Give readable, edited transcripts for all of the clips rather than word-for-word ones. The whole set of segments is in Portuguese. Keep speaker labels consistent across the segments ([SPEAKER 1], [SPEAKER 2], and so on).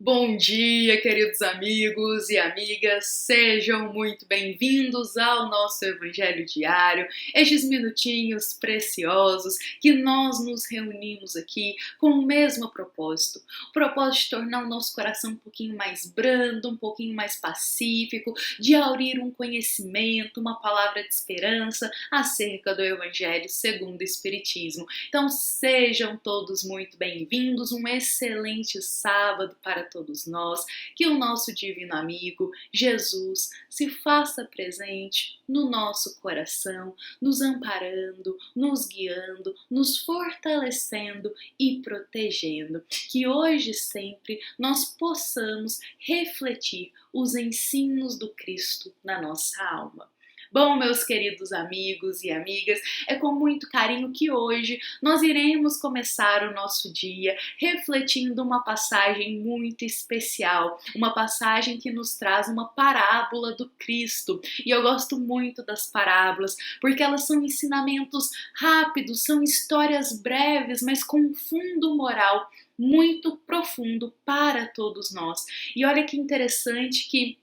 [SPEAKER 1] Bom dia, queridos amigos e amigas, sejam muito bem-vindos ao nosso Evangelho Diário, estes minutinhos preciosos que nós nos reunimos aqui com o mesmo propósito, o propósito de tornar o nosso coração um pouquinho mais brando, um pouquinho mais pacífico, de aurir um conhecimento, uma palavra de esperança acerca do Evangelho segundo o Espiritismo. Então sejam todos muito bem-vindos, um excelente sábado para todos nós, que o nosso divino amigo Jesus se faça presente no nosso coração, nos amparando, nos guiando, nos fortalecendo e protegendo. Que hoje e sempre nós possamos refletir os ensinos do Cristo na nossa alma. Bom, meus queridos amigos e amigas, é com muito carinho que hoje nós iremos começar o nosso dia refletindo uma passagem muito especial, uma passagem que nos traz uma parábola do Cristo. E eu gosto muito das parábolas, porque elas são ensinamentos rápidos, são histórias breves, mas com um fundo moral muito profundo para todos nós. E olha que interessante que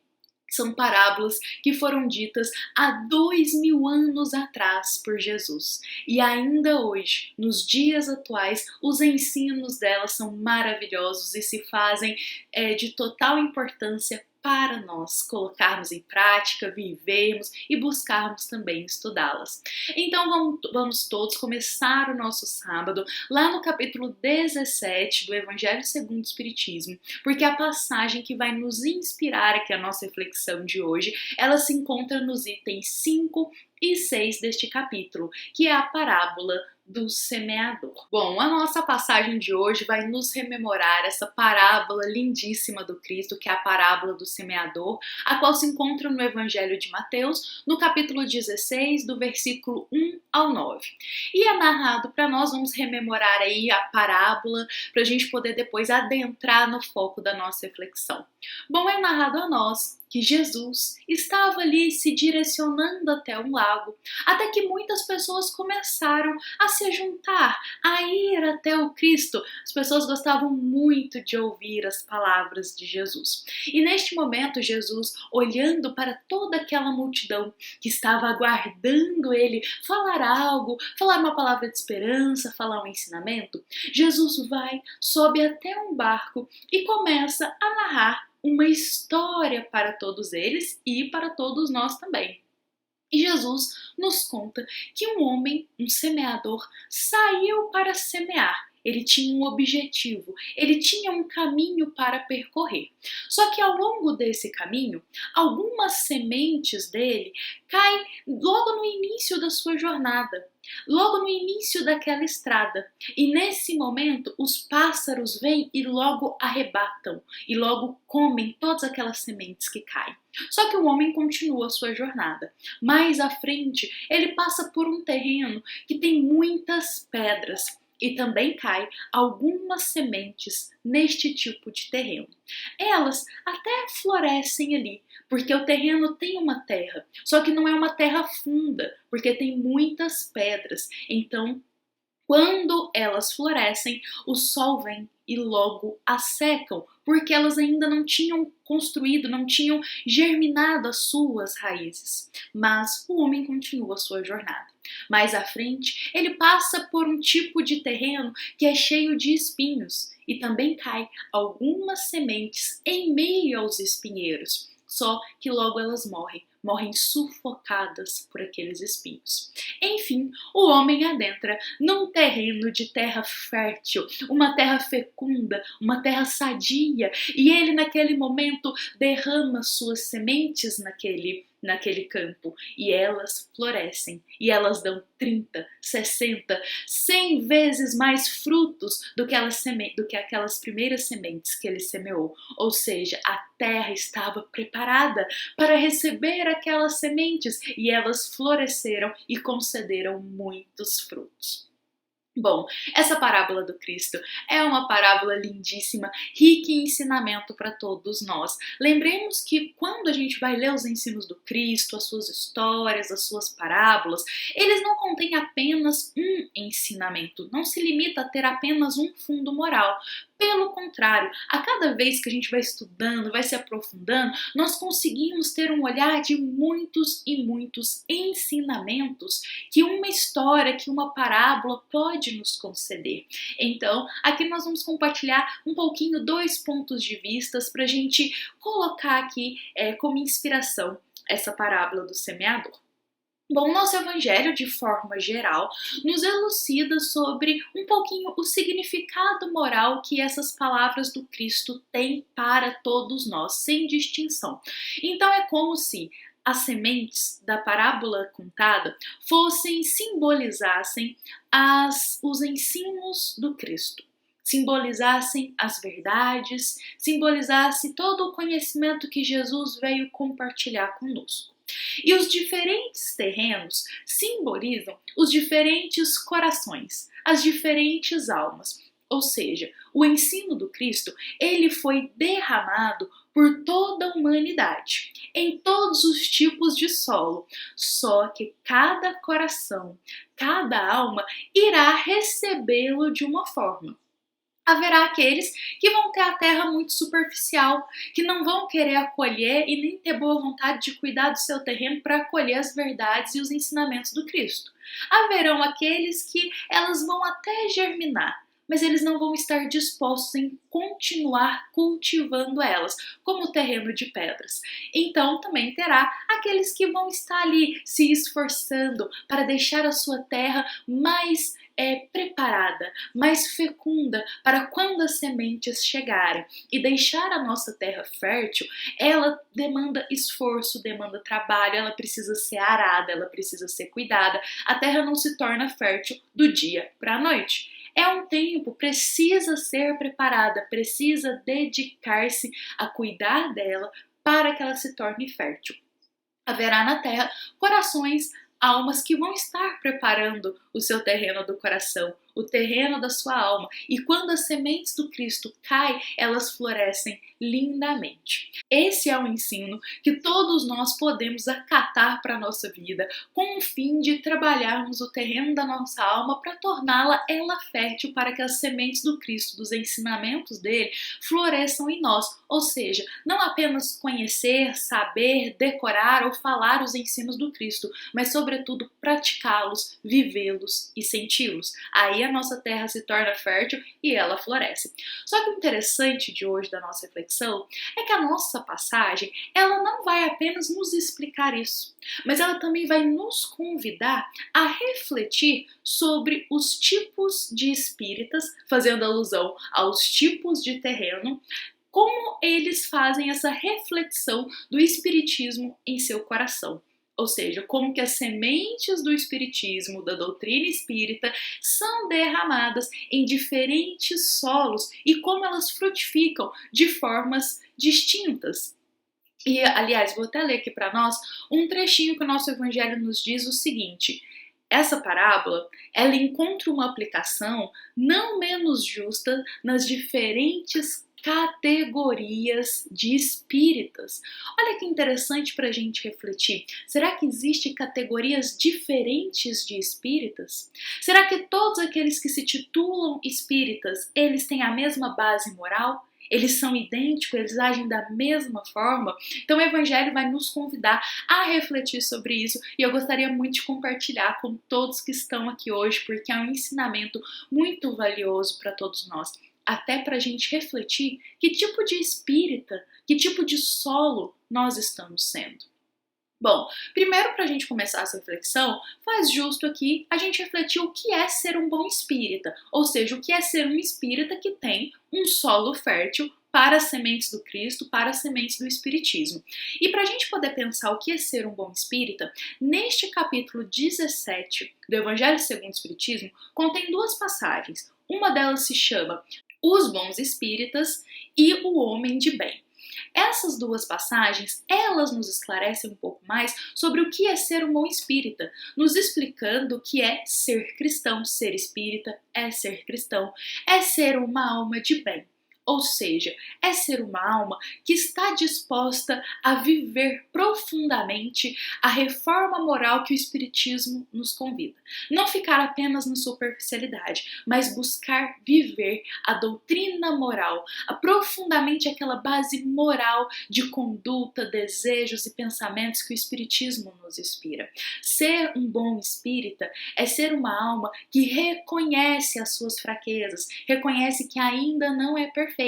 [SPEAKER 1] são parábolas que foram ditas há 2000 anos atrás por Jesus. E ainda hoje, nos dias atuais, os ensinos delas são maravilhosos e se fazem de total importância para nós colocarmos em prática, vivermos e buscarmos também estudá-las. Então vamos todos começar o nosso sábado lá no capítulo 17 do Evangelho segundo o Espiritismo, porque a passagem que vai nos inspirar aqui a nossa reflexão de hoje, ela se encontra nos itens 5 e 6 deste capítulo, que é a parábola do semeador. Bom, a nossa passagem de hoje vai nos rememorar essa parábola lindíssima do Cristo, que é a parábola do semeador, a qual se encontra no Evangelho de Mateus, no capítulo 16, do versículo 1 ao 9. E é narrado para nós, vamos rememorar aí a parábola, para a gente poder depois adentrar no foco da nossa reflexão. Bom, é narrado a nós que Jesus estava ali se direcionando até um lago, até que muitas pessoas começaram a se juntar, a ir até o Cristo. As pessoas gostavam muito de ouvir as palavras de Jesus. E neste momento, Jesus, olhando para toda aquela multidão que estava aguardando ele falar algo, falar uma palavra de esperança, falar um ensinamento, Jesus vai, sobe até um barco e começa a narrar uma história para todos eles e para todos nós também. E Jesus nos conta que um homem, um semeador, saiu para semear. Ele tinha um objetivo, ele tinha um caminho para percorrer. Só que ao longo desse caminho, algumas sementes dele caem logo no início da sua jornada, logo no início daquela estrada. E nesse momento, os pássaros vêm e logo arrebatam, e logo comem todas aquelas sementes que caem. Só que o homem continua a sua jornada. Mais à frente, ele passa por um terreno que tem muitas pedras. E também cai algumas sementes neste tipo de terreno. Elas até florescem ali, porque o terreno tem uma terra, só que não é uma terra funda, porque tem muitas pedras. Então, quando elas florescem, o sol vem e logo as secam, porque elas ainda não tinham construído, não tinham germinado as suas raízes. Mas o homem continua a sua jornada. Mais à frente, ele passa por um tipo de terreno que é cheio de espinhos e também cai algumas sementes em meio aos espinheiros. Só que logo elas morrem sufocadas por aqueles espinhos. Enfim, o homem adentra num terreno de terra fértil, uma terra fecunda, uma terra sadia, e ele naquele momento derrama suas sementes naquele campo, e elas florescem, e elas dão 30, 60, 100 vezes mais frutos do que aquelas primeiras sementes que ele semeou. Ou seja, a terra estava preparada para receber aquelas sementes, e elas floresceram e concederam muitos frutos. Bom, essa parábola do Cristo é uma parábola lindíssima, rica em ensinamento para todos nós. Lembremos que quando a gente vai ler os ensinos do Cristo, as suas histórias, as suas parábolas, eles não contêm apenas um ensinamento, não se limita a ter apenas um fundo moral. Pelo contrário, a cada vez que a gente vai estudando, vai se aprofundando, nós conseguimos ter um olhar de muitos e muitos ensinamentos que uma história, que uma parábola pode nos conceder. Então, aqui nós vamos compartilhar um pouquinho dois pontos de vistas para a gente colocar aqui como inspiração essa parábola do semeador. Bom, nosso evangelho, de forma geral, nos elucida sobre um pouquinho o significado moral que essas palavras do Cristo têm para todos nós, sem distinção. Então é como se as sementes da parábola contada simbolizassem os ensinos do Cristo. Simbolizassem as verdades, simbolizasse todo o conhecimento que Jesus veio compartilhar conosco. E os diferentes terrenos simbolizam os diferentes corações, as diferentes almas. Ou seja, o ensino do Cristo, ele foi derramado por toda a humanidade, em todos os tipos de solo. Só que cada coração, cada alma irá recebê-lo de uma forma. Haverá aqueles que vão ter a terra muito superficial, que não vão querer acolher e nem ter boa vontade de cuidar do seu terreno para acolher as verdades e os ensinamentos do Cristo. Haverão aqueles que elas vão até germinar, mas eles não vão estar dispostos em continuar cultivando elas, como o terreno de pedras. Então também terá aqueles que vão estar ali se esforçando para deixar a sua terra mais preparada, mais fecunda para quando as sementes chegarem. E deixar a nossa terra fértil, ela demanda esforço, demanda trabalho, ela precisa ser arada, ela precisa ser cuidada. A terra não se torna fértil do dia para a noite. É um tempo, precisa ser preparada, precisa dedicar-se a cuidar dela para que ela se torne fértil. Haverá na terra corações, almas que vão estar preparando o seu terreno do coração, o terreno da sua alma. E quando as sementes do Cristo caem, elas florescem lindamente. Esse é o ensino que todos nós podemos acatar para a nossa vida, com o fim de trabalharmos o terreno da nossa alma para torná-la fértil para que as sementes do Cristo, dos ensinamentos dele, floresçam em nós. Ou seja, não apenas conhecer, saber, decorar ou falar os ensinos do Cristo, mas sobretudo praticá-los, vivê-los e senti-los. Aí a nossa terra se torna fértil e ela floresce. Só que o interessante de hoje da nossa reflexão é que a nossa passagem, ela não vai apenas nos explicar isso, mas ela também vai nos convidar a refletir sobre os tipos de espíritas, fazendo alusão aos tipos de terreno, como eles fazem essa reflexão do espiritismo em seu coração. Ou seja, como que as sementes do espiritismo, da doutrina espírita, são derramadas em diferentes solos e como elas frutificam de formas distintas. E, aliás, vou até ler aqui para nós um trechinho que o nosso evangelho nos diz o seguinte: essa parábola, ela encontra uma aplicação não menos justa nas diferentes categorias de espíritas. Olha que interessante para a gente refletir. Será que existem categorias diferentes de espíritas? Será que todos aqueles que se titulam espíritas, eles têm a mesma base moral? Eles são idênticos, eles agem da mesma forma? Então o Evangelho vai nos convidar a refletir sobre isso e eu gostaria muito de compartilhar com todos que estão aqui hoje, porque é um ensinamento muito valioso para todos nós. Até para a gente refletir que tipo de espírita, que tipo de solo nós estamos sendo. Bom, primeiro para a gente começar essa reflexão, faz justo aqui a gente refletir o que é ser um bom espírita, ou seja, o que é ser um espírita que tem um solo fértil para as sementes do Cristo, para as sementes do Espiritismo. E para a gente poder pensar o que é ser um bom espírita, neste capítulo 17 do Evangelho segundo o Espiritismo, contém duas passagens. Uma delas se chama Os Bons Espíritas e o Homem de Bem. Essas duas passagens, elas nos esclarecem um pouco mais sobre o que é ser um bom espírita, nos explicando o que é ser cristão, ser espírita é ser cristão, é ser uma alma de bem. Ou seja, é ser uma alma que está disposta a viver profundamente a reforma moral que o Espiritismo nos convida. Não ficar apenas na superficialidade, mas buscar viver a doutrina moral, profundamente aquela base moral de conduta, desejos e pensamentos que o Espiritismo nos inspira. Ser um bom espírita é ser uma alma que reconhece as suas fraquezas, reconhece que ainda não é perfeito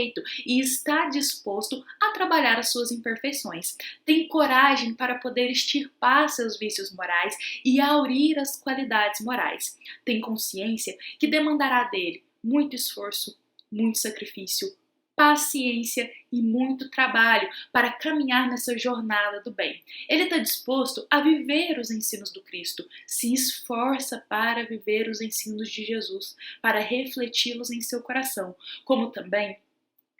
[SPEAKER 1] e está disposto a trabalhar as suas imperfeições. Tem coragem para poder extirpar seus vícios morais e aurir as qualidades morais. Tem consciência que demandará dele muito esforço, muito sacrifício, paciência e muito trabalho para caminhar nessa jornada do bem. Ele está disposto a viver os ensinos do Cristo, se esforça para viver os ensinos de Jesus, para refleti-los em seu coração, como também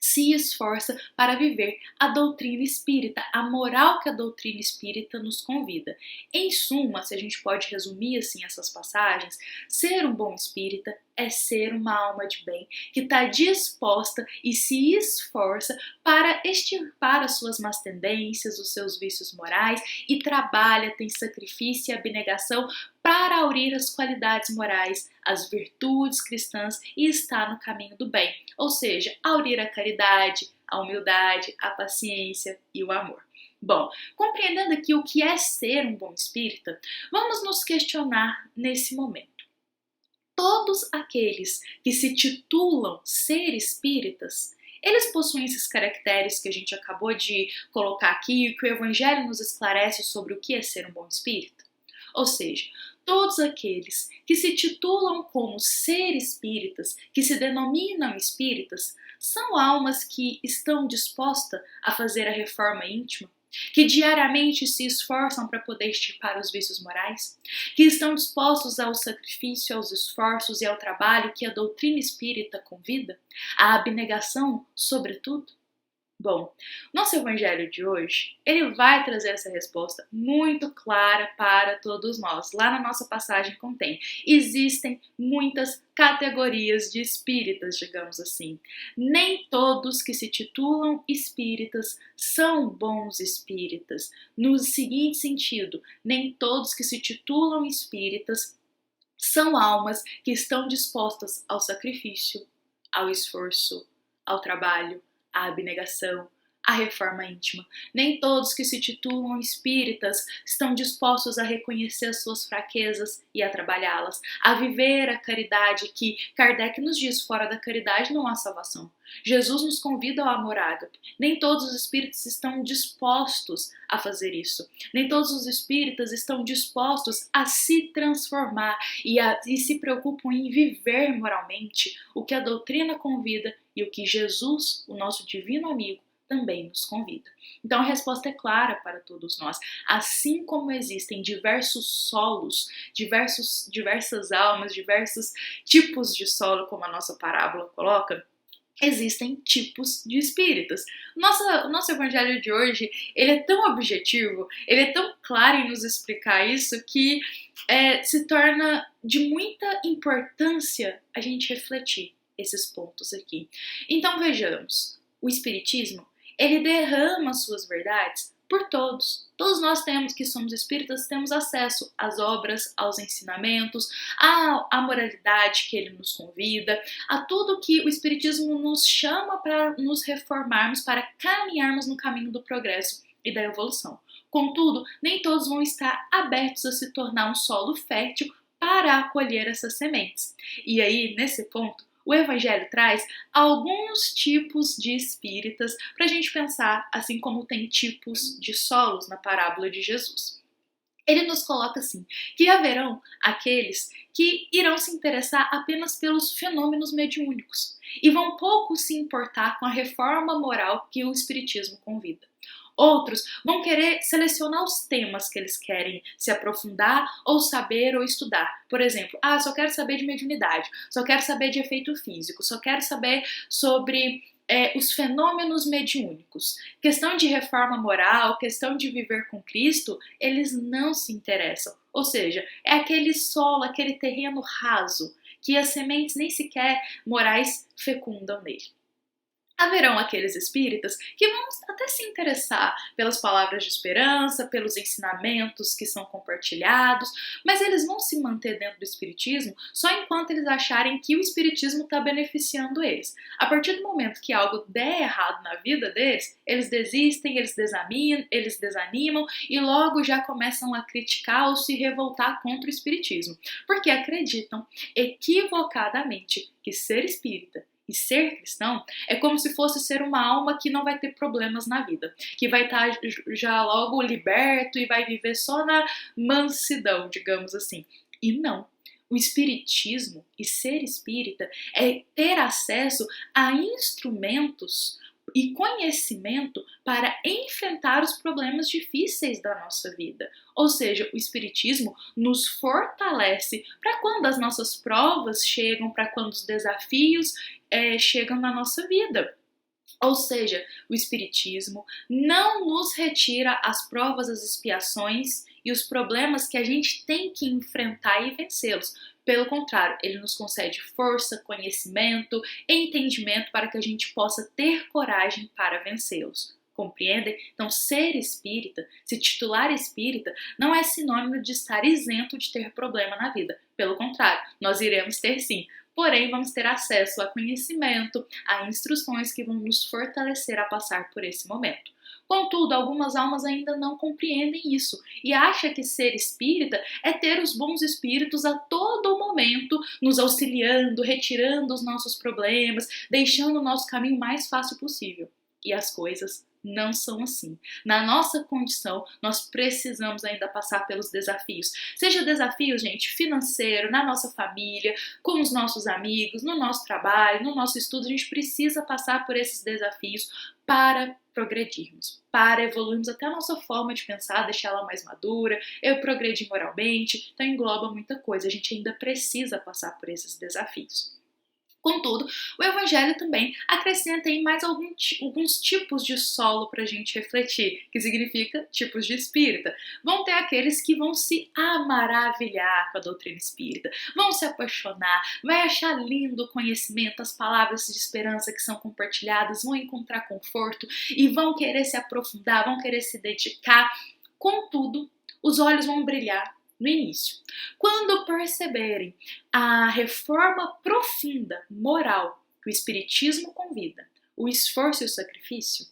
[SPEAKER 1] se esforça para viver a doutrina espírita, a moral que a doutrina espírita nos convida. Em suma, se a gente pode resumir assim essas passagens, ser um bom espírita é ser uma alma de bem que está disposta e se esforça para extirpar as suas más tendências, os seus vícios morais e trabalha, tem sacrifício e abnegação para aurir as qualidades morais, as virtudes cristãs e está no caminho do bem, ou seja, aurir a caridade, a humildade, a paciência e o amor. Bom, compreendendo aqui o que é ser um bom espírita, vamos nos questionar nesse momento. Todos aqueles que se titulam ser espíritas, eles possuem esses caracteres que a gente acabou de colocar aqui, que o Evangelho nos esclarece sobre o que é ser um bom espírita? Ou seja, todos aqueles que se titulam como ser espíritas, que se denominam espíritas, são almas que estão dispostas a fazer a reforma íntima, que diariamente se esforçam para poder extirpar os vícios morais, que estão dispostos ao sacrifício, aos esforços e ao trabalho que a doutrina espírita convida, à abnegação, sobretudo? Bom, nosso evangelho de hoje, ele vai trazer essa resposta muito clara para todos nós. Lá na nossa passagem contém, existem muitas categorias de espíritas, digamos assim. Nem todos que se titulam espíritas são bons espíritas. No seguinte sentido, nem todos que se titulam espíritas são almas que estão dispostas ao sacrifício, ao esforço, ao trabalho, a abnegação, a reforma íntima. Nem todos que se titulam espíritas estão dispostos a reconhecer as suas fraquezas e a trabalhá-las, a viver a caridade que Kardec nos diz, fora da caridade não há salvação. Jesus nos convida ao amor ágape. Nem todos os espíritos estão dispostos a fazer isso. Nem todos os espíritas estão dispostos a se transformar e se preocupam em viver moralmente o que a doutrina convida e o que Jesus, o nosso divino amigo, também nos convida. Então a resposta é clara para todos nós. Assim como existem diversos solos, diversas almas, diversos tipos de solo, como a nossa parábola coloca, existem tipos de espíritas. O nosso evangelho de hoje, ele é tão objetivo, ele é tão claro em nos explicar isso que se torna de muita importância a gente refletir esses pontos aqui. Então vejamos, o Espiritismo, ele derrama suas verdades por todos. Todos nós que somos espíritas, temos acesso às obras, aos ensinamentos, à moralidade que ele nos convida, a tudo que o Espiritismo nos chama para nos reformarmos, para caminharmos no caminho do progresso e da evolução. Contudo, nem todos vão estar abertos a se tornar um solo fértil para acolher essas sementes. E aí, nesse ponto, o Evangelho traz alguns tipos de espíritas para a gente pensar, assim como tem tipos de solos na parábola de Jesus. Ele nos coloca assim, que haverão aqueles que irão se interessar apenas pelos fenômenos mediúnicos e vão pouco se importar com a reforma moral que o Espiritismo convida. Outros vão querer selecionar os temas que eles querem se aprofundar ou saber ou estudar. Por exemplo, só quero saber de mediunidade, só quero saber de efeito físico, só quero saber sobre os fenômenos mediúnicos. Questão de reforma moral, questão de viver com Cristo, eles não se interessam. Ou seja, é aquele solo, aquele terreno raso, que as sementes nem sequer morais fecundam nele. Haverão aqueles espíritas que vão até se interessar pelas palavras de esperança, pelos ensinamentos que são compartilhados, mas eles vão se manter dentro do espiritismo só enquanto eles acharem que o espiritismo está beneficiando eles. A partir do momento que algo der errado na vida deles, eles desistem, eles desanimam e logo já começam a criticar ou se revoltar contra o espiritismo, porque acreditam equivocadamente que ser espírita e ser cristão é como se fosse ser uma alma que não vai ter problemas na vida, que vai estar já logo liberto e vai viver só na mansidão, digamos assim. E não. O espiritismo e ser espírita é ter acesso a instrumentos e conhecimento para enfrentar os problemas difíceis da nossa vida. Ou seja, o espiritismo nos fortalece para quando as nossas provas chegam, para quando os desafios chegam na nossa vida. Ou seja, o espiritismo não nos retira as provas, as expiações e os problemas que a gente tem que enfrentar e vencê-los. Pelo contrário, ele nos concede força, conhecimento, entendimento para que a gente possa ter coragem para vencê-los. Compreendem? Então, ser espírita, se titular espírita, não é sinônimo de estar isento de ter problema na vida. Pelo contrário, nós iremos ter sim. Porém, vamos ter acesso a conhecimento, a instruções que vão nos fortalecer a passar por esse momento. Contudo, algumas almas ainda não compreendem isso e acham que ser espírita é ter os bons espíritos a todo momento nos auxiliando, retirando os nossos problemas, deixando o nosso caminho mais fácil possível. E as coisas não são assim. Na nossa condição, nós precisamos ainda passar pelos desafios. Seja desafios, gente, financeiro, na nossa família, com os nossos amigos, no nosso trabalho, no nosso estudo, a gente precisa passar por esses desafios para progredirmos, para evoluirmos até a nossa forma de pensar, deixar ela mais madura, eu progredir moralmente, então engloba muita coisa, a gente ainda precisa passar por esses desafios. Contudo, o Evangelho também acrescenta aí mais alguns tipos de solo para a gente refletir, que significa tipos de espírita. Vão ter aqueles que vão se maravilhar com a doutrina espírita, vão se apaixonar, vai achar lindo o conhecimento, as palavras de esperança que são compartilhadas, vão encontrar conforto e vão querer se aprofundar, vão querer se dedicar. Contudo, os olhos vão brilhar no início. Quando perceberem a reforma profunda, moral, que o Espiritismo convida, o esforço e o sacrifício,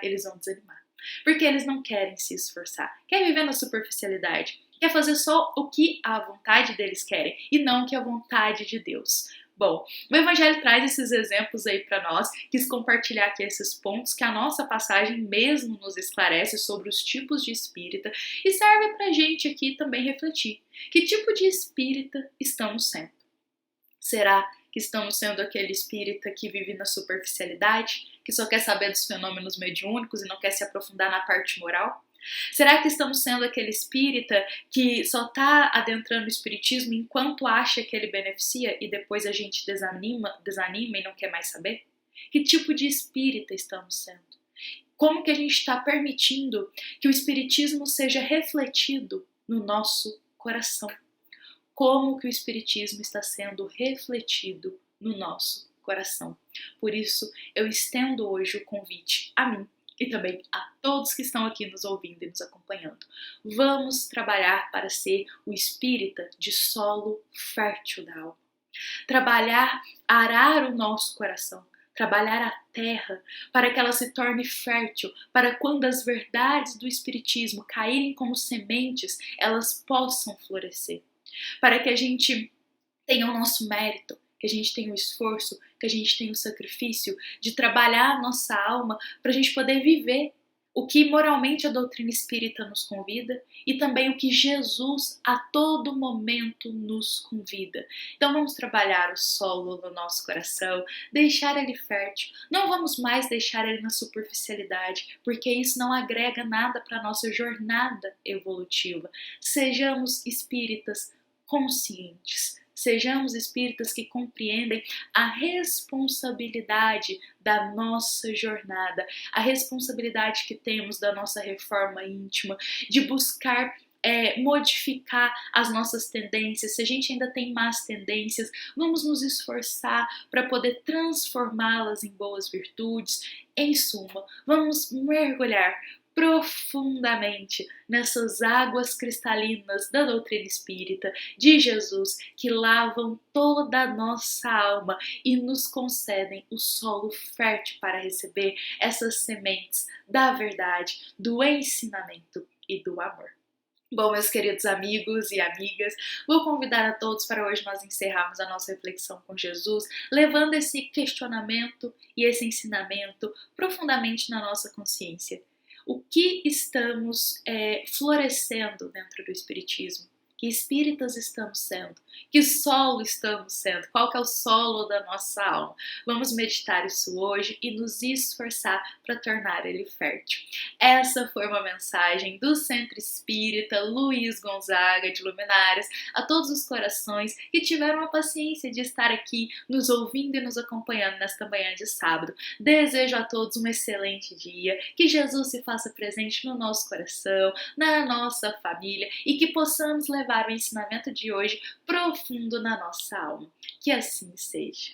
[SPEAKER 1] eles vão desanimar. Porque eles não querem se esforçar, querem viver na superficialidade, quer fazer só o que a vontade deles querem e não o que a vontade de Deus. Bom, o Evangelho traz esses exemplos aí para nós, quis compartilhar aqui esses pontos que a nossa passagem mesmo nos esclarece sobre os tipos de espírita e serve para a gente aqui também refletir. Que tipo de espírita estamos sendo? Será que estamos sendo aquele espírita que vive na superficialidade, que só quer saber dos fenômenos mediúnicos e não quer se aprofundar na parte moral? Será que estamos sendo aquele espírita que só está adentrando o espiritismo enquanto acha que ele beneficia e depois a gente desanima e não quer mais saber? Que tipo de espírita estamos sendo? Como que a gente está permitindo que o espiritismo seja refletido no nosso coração? Como que o espiritismo está sendo refletido no nosso coração? Por isso, eu estendo hoje o convite a mim e também a todos que estão aqui nos ouvindo e nos acompanhando. Vamos trabalhar para ser o espírita de solo fértil da alma. Trabalhar, arar o nosso coração, trabalhar a terra para que ela se torne fértil, para quando as verdades do espiritismo caírem como sementes, elas possam florescer. Para que a gente tenha o nosso mérito, que a gente tenha o esforço, que a gente tenha o sacrifício de trabalhar a nossa alma para a gente poder viver o que moralmente a doutrina espírita nos convida e também o que Jesus a todo momento nos convida. Então vamos trabalhar o solo no nosso coração, deixar ele fértil, não vamos mais deixar ele na superficialidade, porque isso não agrega nada para a nossa jornada evolutiva. Sejamos espíritas conscientes, Sejamos espíritas que compreendem a responsabilidade da nossa jornada, a responsabilidade que temos da nossa reforma íntima, de buscar modificar as nossas tendências. Se a gente ainda tem más tendências, vamos nos esforçar para poder transformá-las em boas virtudes. Em suma, vamos mergulhar profundamente nessas águas cristalinas da doutrina espírita de Jesus, que lavam toda a nossa alma e nos concedem o solo fértil para receber essas sementes da verdade, do ensinamento e do amor. Bom, meus queridos amigos e amigas, vou convidar a todos para hoje nós encerrarmos a nossa reflexão com Jesus, levando esse questionamento e esse ensinamento profundamente na nossa consciência. O que estamos florescendo dentro do Espiritismo? Que espíritas estamos sendo? Que solo estamos sendo? Qual que é o solo da nossa alma? Vamos meditar isso hoje e nos esforçar para tornar ele fértil. Essa foi uma mensagem do Centro Espírita Luiz Gonzaga de Luminárias a todos os corações que tiveram a paciência de estar aqui nos ouvindo e nos acompanhando nesta manhã de sábado. Desejo a todos um excelente dia, que Jesus se faça presente no nosso coração, na nossa família e que possamos levar o ensinamento de hoje profundo na nossa alma. Que assim seja.